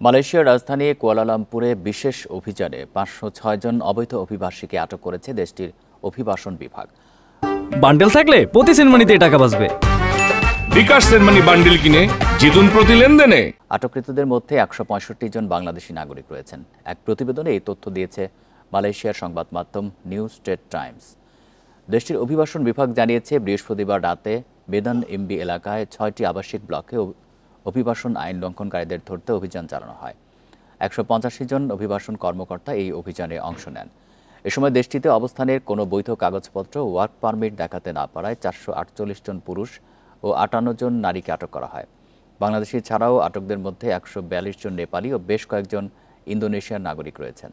মালয়েশিয়ার রাজধানী কুয়ালালামপুরে বিশেষ অভিযানে ৫০৬ জন অবৈধ অভিবাসীকে আটক করেছে দেশটির অভিবাসন বিভাগ। বান্ডেল থাকলে প্রতি সেনমানিতে টাকা বাঁচবে। বিকাশ সেনমানি বান্ডেল কিনে জিতুন প্রতি লেনদেনে। আটককৃতদের মধ্যে ১৬৫ জন বাংলাদেশি নাগরিক রয়েছেন। এক প্রতিবেদনে এই তথ্য দিয়েছে মালয়েশিয়ার সংবাদ মাধ্যম নিউ স্টেট টাইমস। দেশটির অভিবাসন বিভাগ জানিয়েছে, বৃহস্পতিবার রাতে বেদান এমবি এলাকায় ৬টি আবাসিক ব্লকে অভিবাসন আইন লঙ্ঘনকারীদের ধরতে অভিযান চালানো হয়। ১৮৫ জন অভিবাসন কর্মকর্তা এই অভিযানে অংশ নেন। এ সময় দেশটিতে অবস্থানের কোনো বৈধ কাগজপত্র ওয়ার্ক পারমিট দেখাতে না পারায় ৪৪৮ জন পুরুষ ও ৫৮ জন নারীকে আটক করা হয়। বাংলাদেশি ছাড়াও আটকদের মধ্যে ১৪২ জন নেপালি ও বেশ কয়েকজন ইন্দোনেশিয়ার নাগরিক রয়েছেন।